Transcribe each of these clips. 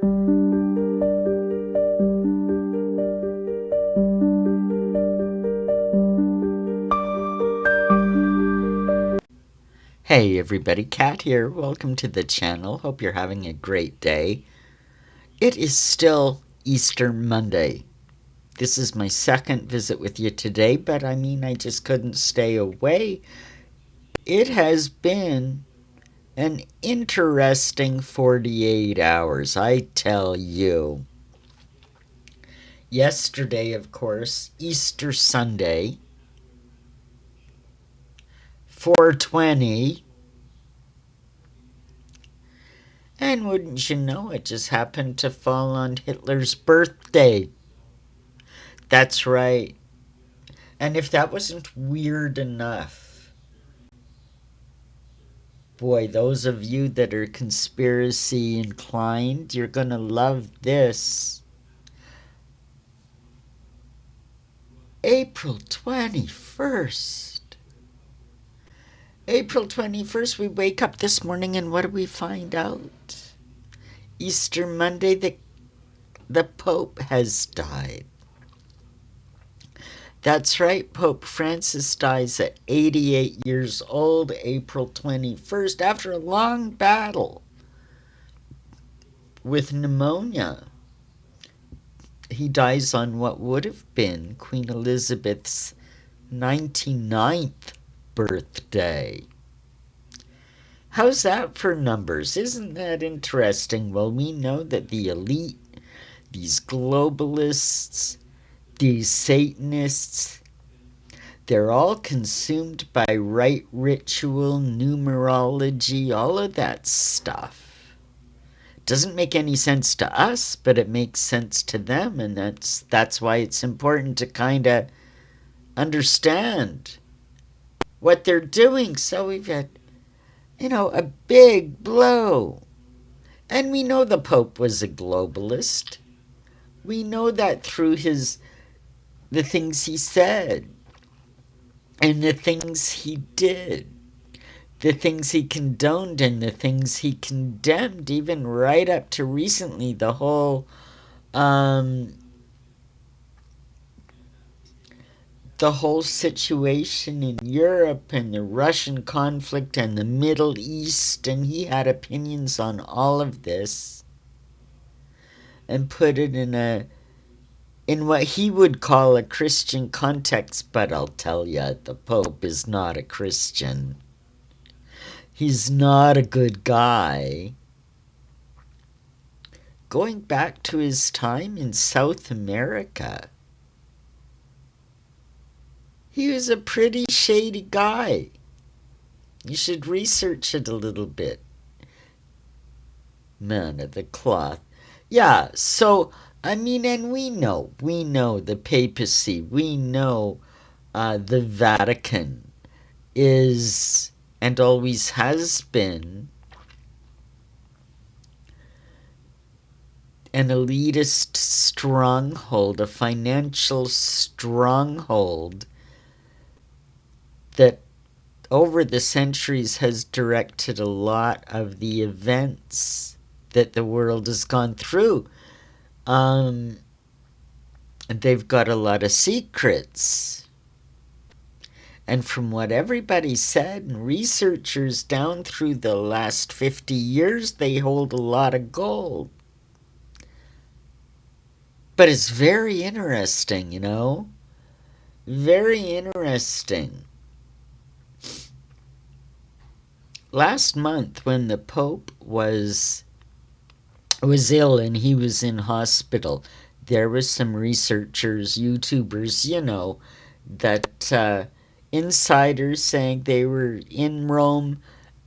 Hey everybody, Kat here. Welcome to the channel. Hope you're having a great day. It is still Easter Monday. This is my second visit with you today, but I just couldn't stay away. It has been an interesting 48 hours, I tell you. Yesterday, of course, Easter Sunday, 420. And wouldn't you know, it just happened to fall on Hitler's birthday. That's right. And if that wasn't weird enough, boy, those of you that are conspiracy inclined, you're going to love this. April 21st. April 21st, we wake up this morning and what do we find out? Easter Monday, the Pope has died. That's right, Pope Francis dies at 88 years old, April 21st, after a long battle with pneumonia. He dies on what would have been Queen Elizabeth's 99th birthday. How's that for numbers? Isn't that interesting? Well, we know that the elite, these globalists, these Satanists, they're all consumed by rite ritual, numerology, all of that stuff. Doesn't make any sense to us, but it makes sense to them, and that's why it's important to kind of understand what they're doing. So we've had, a big blow. And we know the Pope was a globalist. We know that through the things he said and the things he did, the things he condoned and the things he condemned, even right up to recently, the whole situation in Europe and the Russian conflict and the Middle East, and he had opinions on all of this and put it in what he would call a Christian context, but I'll tell you, the Pope is not a Christian. He's not a good guy. Going back to his time in South America, he was a pretty shady guy. You should research it a little bit. Man of the cloth. Yeah, so, and we know the papacy, we know the Vatican is, and always has been, an elitist stronghold, a financial stronghold that over the centuries has directed a lot of the events that the world has gone through. They've got a lot of secrets. And from what everybody said, and researchers down through the last 50 years, they hold a lot of gold. But it's very interesting, Very interesting. Last month, when the Pope was ill and he was in hospital, there was some researchers, YouTubers, that insiders saying they were in Rome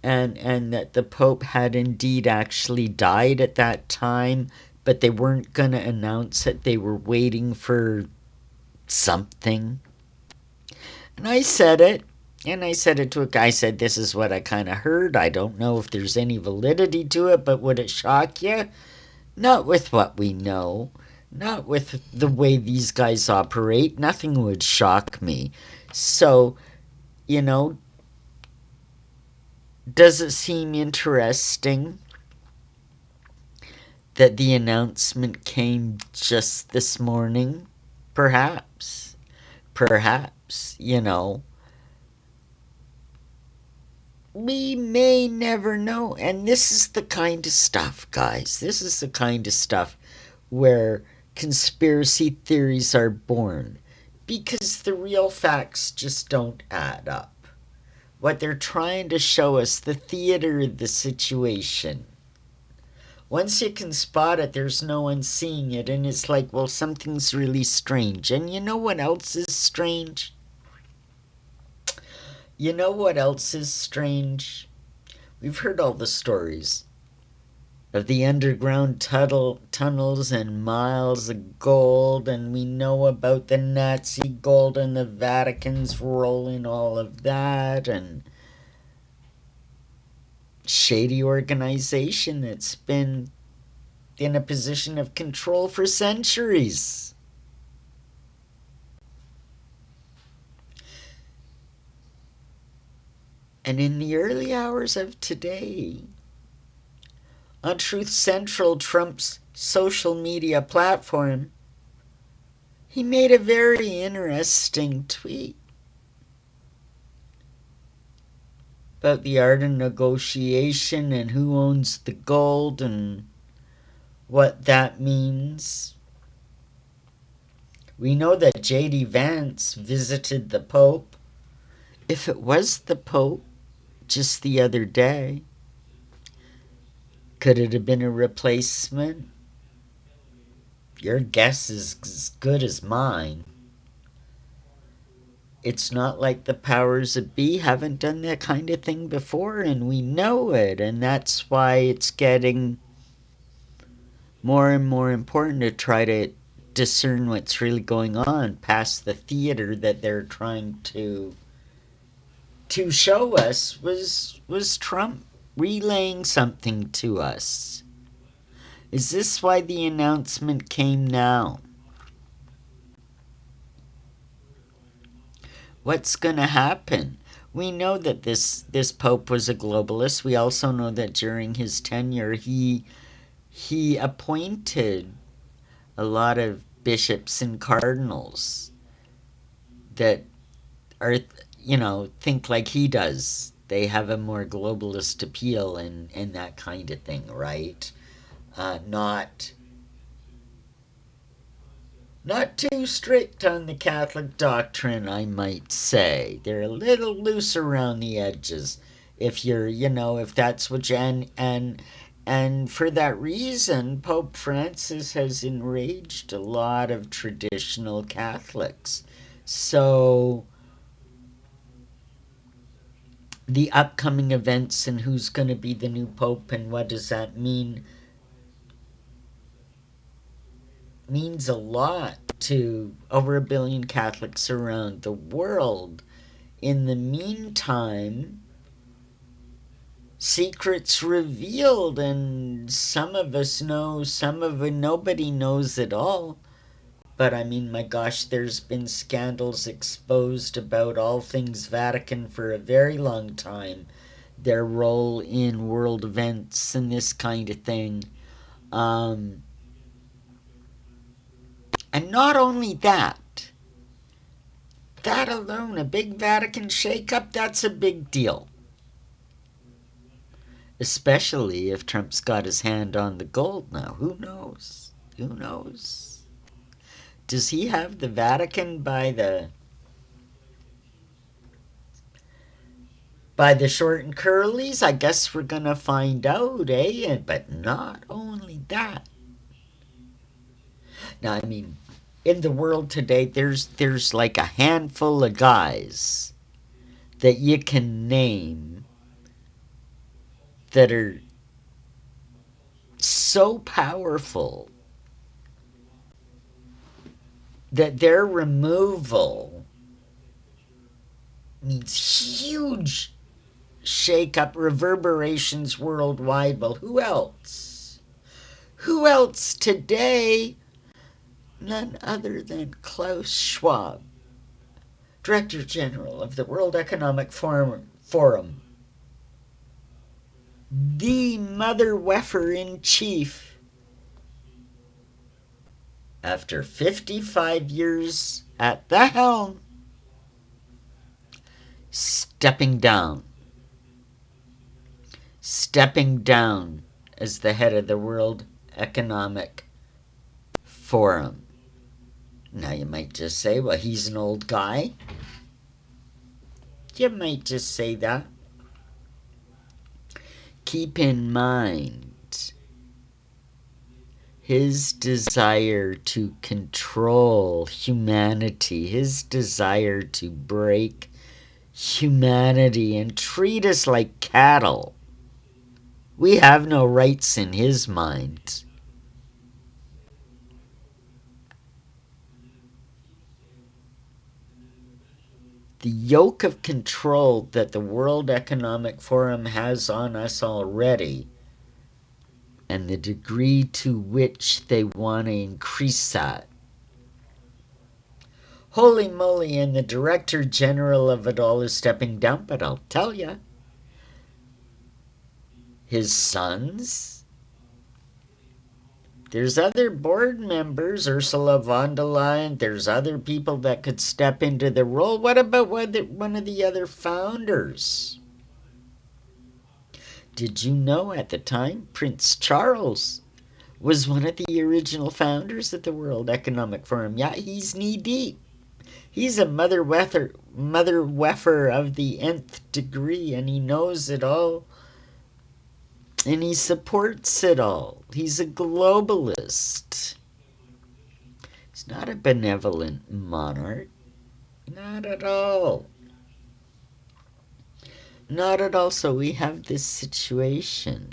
and that the Pope had indeed actually died at that time, but they weren't going to announce it. They were waiting for something. And I said it. And I said it to a guy, I said, this is what I kind of heard. I don't know if there's any validity to it, but would it shock you? Not with what we know. Not with the way these guys operate. Nothing would shock me. So, does it seem interesting that the announcement came just this morning? Perhaps. Perhaps, we may never know. And this is the kind of stuff, guys. This is the kind of stuff where conspiracy theories are born because the real facts just don't add up. What they're trying to show us, the theater of the situation. Once you can spot it, there's no one seeing it, and it's like, well, something's really strange. And you know what else is strange? You know what else is strange? We've heard all the stories of the underground tunnels and miles of gold, and we know about the Nazi gold and the Vatican's role in all of that, and shady organization that's been in a position of control for centuries. And in the early hours of today, on Truth Central, Trump's social media platform, he made a very interesting tweet about the art of negotiation and who owns the gold and what that means. We know that J.D. Vance visited the Pope. If it was the Pope just the other day, could it have been a replacement? Your guess is as good as mine. It's not like the powers that be haven't done that kind of thing before, and we know it, and that's why it's getting more and more important to try to discern what's really going on past the theater that they're trying to show us. Was Trump relaying something to us? Is this why the announcement came now? What's going to happen? We know that this Pope was a globalist. We also know that during his tenure, he appointed a lot of bishops and cardinals that are, think like he does. They have a more globalist appeal and that kind of thing, right? Not too strict on the Catholic doctrine, I might say. They're a little loose around the edges. If you're, if that's what you, and for that reason, Pope Francis has enraged a lot of traditional Catholics. So the upcoming events and who's going to be the new Pope and what does that mean means a lot to over 1 billion Catholics around the world. In the meantime, secrets revealed, and some of us know, some of it, nobody knows at all. But I mean, my gosh, there's been scandals exposed about all things Vatican for a very long time. Their role in world events and this kind of thing. And not only that alone, a big Vatican shakeup, that's a big deal. Especially if Trump's got his hand on the gold now. Who knows? Who knows? Does he have the Vatican by the short and curlies? I guess we're gonna find out, eh? But not only that. Now, I mean, in the world today, there's like a handful of guys that you can name that are so powerful that their removal means huge shake-up reverberations worldwide. Well, who else? Who else today? None other than Klaus Schwab, Director General of the World Economic Forum, the mother weffer in chief after 55 years at the helm, stepping down as the head of the World Economic Forum. Now you might just say, well, he's an old guy. You might just say that. Keep in mind his desire to control humanity, his desire to break humanity and treat us like cattle. We have no rights in his mind. The yoke of control that the World Economic Forum has on us already, and the degree to which they want to increase that. Holy moly, and the Director General of it all is stepping down, but I'll tell you, his sons, there's other board members, Ursula von der Leyen, there's other people that could step into the role. What about one of the other founders? Did you know at the time Prince Charles was one of the original founders of the World Economic Forum? Yeah, he's knee-deep. He's a mother weffer of the nth degree, and he knows it all. And he supports it all. He's a globalist. He's not a benevolent monarch. Not at all. Not at all. So we have this situation.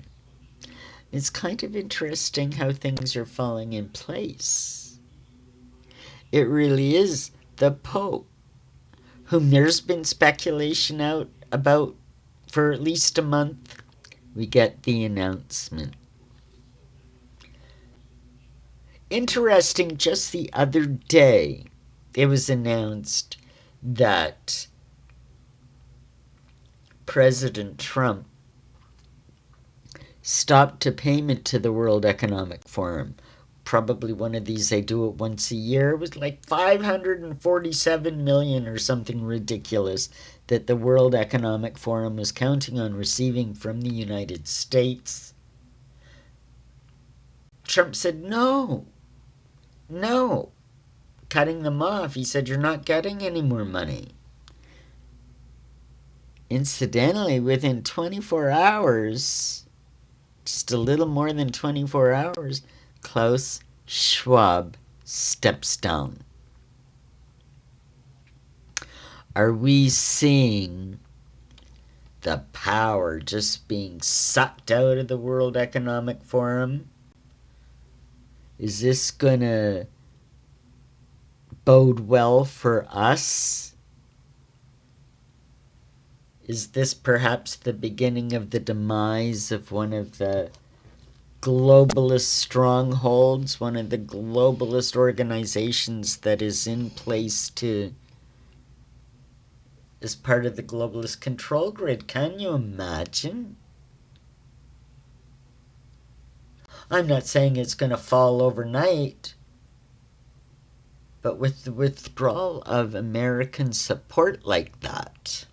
It's kind of interesting how things are falling in place. It really is the Pope, whom there's been speculation out about for at least a month. We get the announcement. Interesting, just the other day, it was announced that President Trump stopped a payment to the World Economic Forum. Probably one of these, they do it once a year. It was like $547 million or something ridiculous that the World Economic Forum was counting on receiving from the United States. Trump said, no, cutting them off. He said, you're not getting any more money. Incidentally, within 24 hours, just a little more than 24 hours, Klaus Schwab steps down. Are we seeing the power just being sucked out of the World Economic Forum? Is this gonna bode well for us? Is this perhaps the beginning of the demise of one of the globalist strongholds, one of the globalist organizations that is in place as part of the globalist control grid? Can you imagine? I'm not saying it's going to fall overnight, but with the withdrawal of American support like that,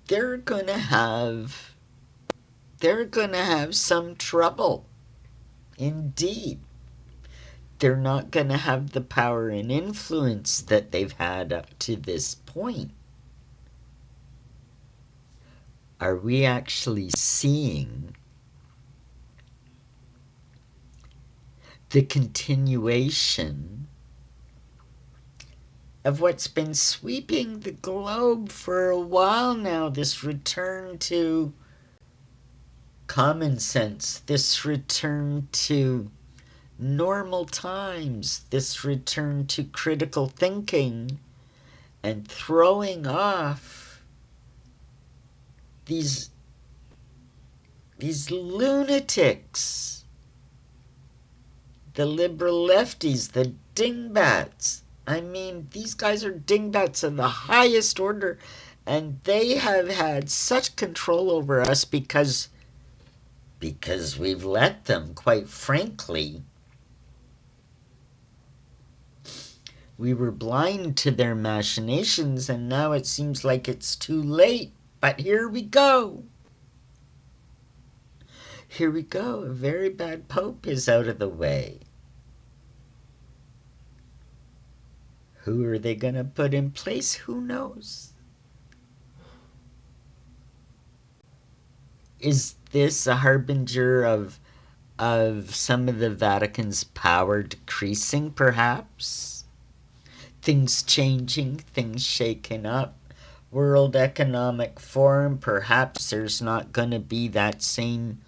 they're going to have some trouble. Indeed. They're not going to have the power and influence that they've had up to this point. Are we actually seeing the continuation of what's been sweeping the globe for a while now? This return to common sense, this return to normal times, this return to critical thinking and throwing off these lunatics, the liberal lefties, the dingbats. I mean, these guys are dingbats of the highest order, and they have had such control over us because because we've let them, quite frankly. We were blind to their machinations, and now it seems like it's too late. But here we go. Here we go. A very bad pope is out of the way. Who are they going to put in place? Who knows? Is this a harbinger of some of the Vatican's power decreasing, perhaps? Things changing, things shaking up. World Economic Forum, perhaps there's not going to be that same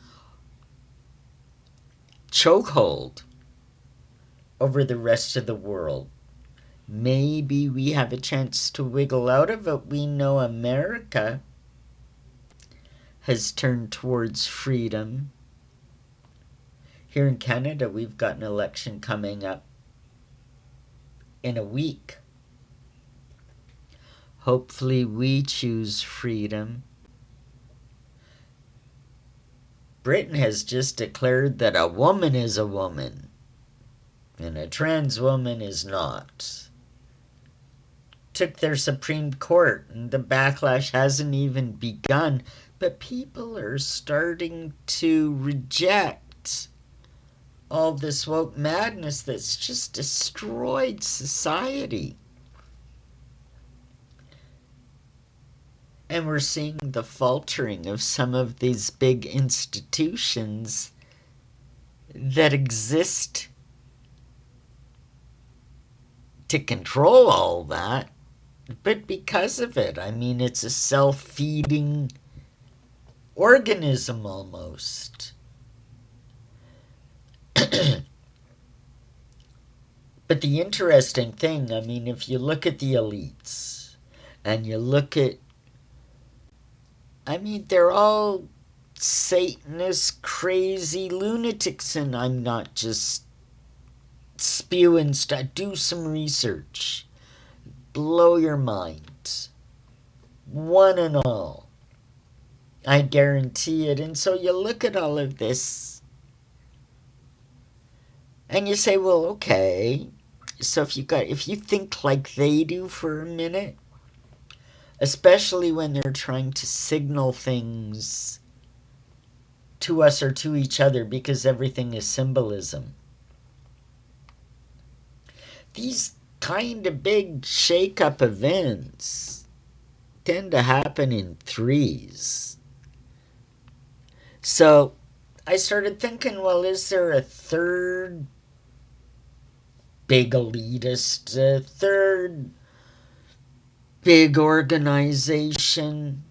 chokehold over the rest of the world. Maybe we have a chance to wiggle out of it. We know America has turned towards freedom. Here in Canada, we've got an election coming up in a week. Hopefully we choose freedom. Britain has just declared that a woman is a woman and a trans woman is not. Took their Supreme Court, and the backlash hasn't even begun, but people are starting to reject all this woke madness that's just destroyed society. And we're seeing the faltering of some of these big institutions that exist to control all that. But because of it, I mean, it's a self-feeding organism almost. But the interesting thing, I mean, if you look at the elites and you look at, I mean, they're all Satanist, crazy lunatics, and I'm not just spewing stuff. Do some research. Blow your mind. One and all. I guarantee it. And so you look at all of this and you say, well, okay. So if you think like they do for a minute, especially when they're trying to signal things to us or to each other, because everything is symbolism. These kind of big shake-up events tend to happen in threes. So I started thinking, well, is there a third big elitist, a third big organization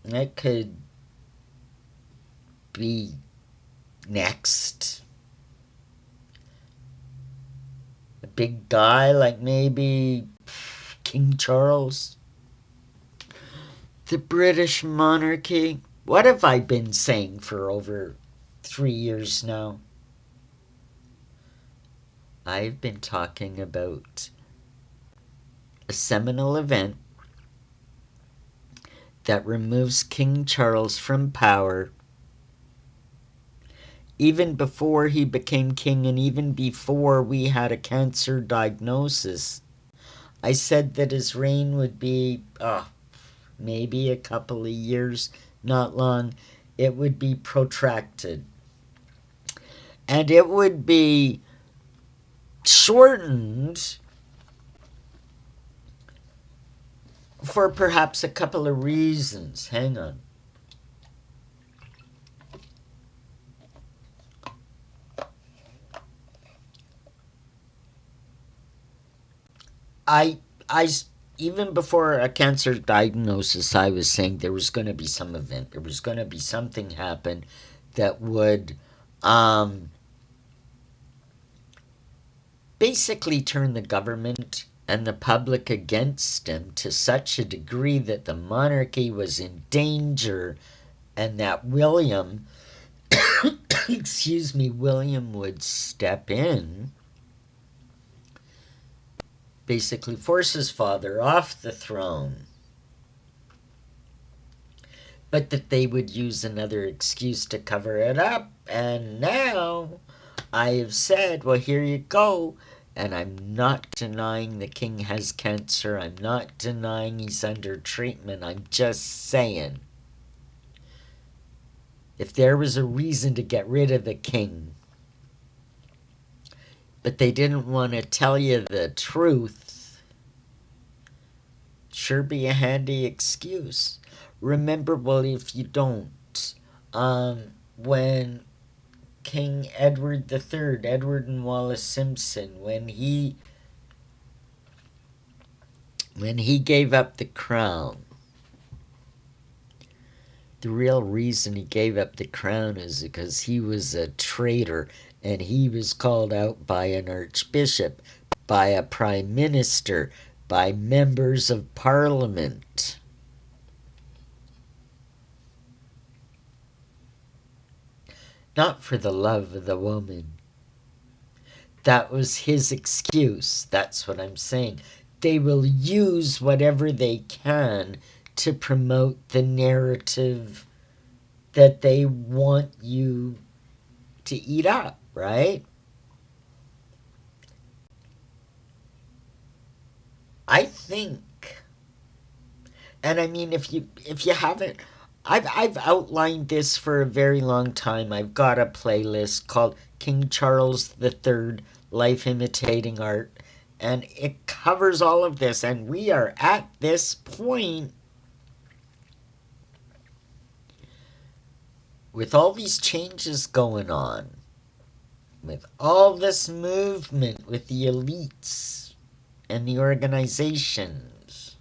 that could be next? A big guy like maybe King Charles? The British monarchy? What have I been saying for over 3 years now? I've been talking about a seminal event that removes King Charles from power even before he became king and even before we had a cancer diagnosis. I said that his reign would be maybe a couple of years, not long. It would be protracted. And it would be shortened for perhaps a couple of reasons. Hang on. I even before a cancer diagnosis, I was saying there was going to be some event. There was going to be something happen that would basically turn the government and the public against him to such a degree that the monarchy was in danger, and that William, William would step in, basically force his father off the throne. but that they would use another excuse to cover it up. And now I have said, well, here you go. And I'm not denying the king has cancer. I'm not denying he's under treatment. I'm just saying, if there was a reason to get rid of the king, but they didn't want to tell you the truth, sure be a handy excuse. Remember, well, if you don't, when King Edward III, Edward and Wallace Simpson, when he gave up the crown, the real reason he gave up the crown is because he was a traitor, and he was called out by an archbishop, by a prime minister, by members of parliament. Not for the love of the woman. That was his excuse. That's what I'm saying. They will use whatever they can to promote the narrative that they want you to eat up, right? I think, and I mean, if you haven't, I've outlined this for a very long time. I've got a playlist called King Charles III, Life Imitating Art, and it covers all of this. And we are at this point with all these changes going on, with all this movement with the elites and the organizations,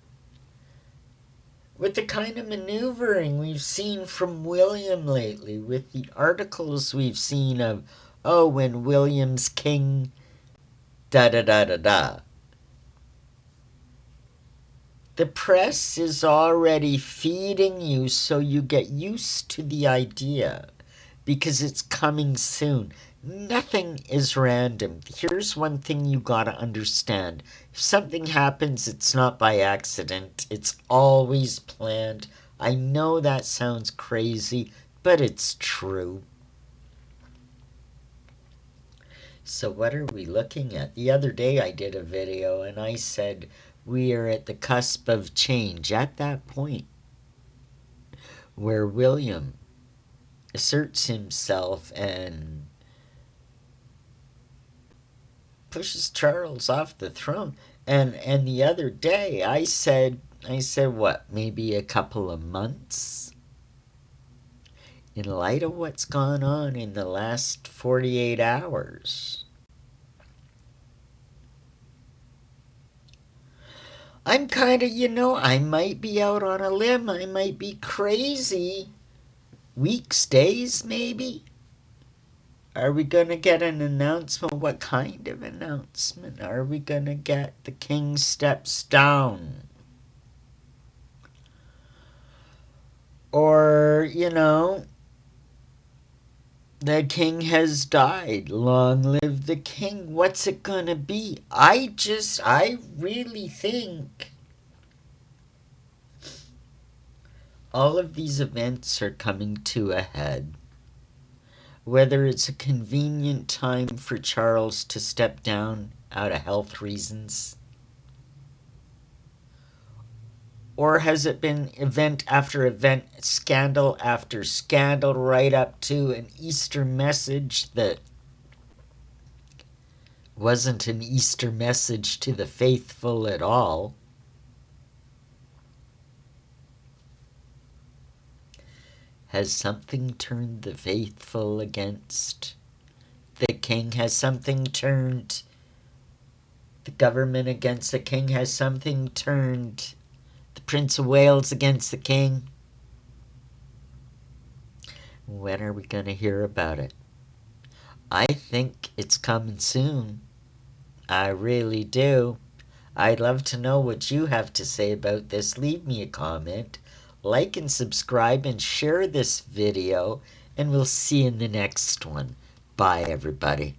with the kind of maneuvering we've seen from William lately, with the articles we've seen of, oh, when William's king, da-da-da-da-da. The press is already feeding you so you get used to the idea because it's coming soon. Nothing is random. Here's one thing you gotta understand. If something happens, it's not by accident. It's always planned. I know that sounds crazy, but it's true. So what are we looking at? The other day I did a video and I said we are at the cusp of change, at that point where William asserts himself and pushes Charles off the throne. And the other day I said what, maybe a couple of months? In light of what's gone on in the last 48 hours. I'm kind of, I might be out on a limb. I might be crazy. Weeks, days, maybe? Are we going to get an announcement? What kind of announcement? Are we going to get the king steps down? Or, the king has died. Long live the king. What's it going to be? I really think all of these events are coming to a head. Whether it's a convenient time for Charles to step down out of health reasons, or has it been event after event, scandal after scandal, right up to an Easter message that wasn't an Easter message to the faithful at all? Has something turned the faithful against the king? Has something turned the government against the king? Has something turned the Prince of Wales against the king? When are we going to hear about it? I think it's coming soon. I really do. I'd love to know what you have to say about this. Leave me a comment. Like and subscribe and share this video, and we'll see you in the next one. Bye, everybody.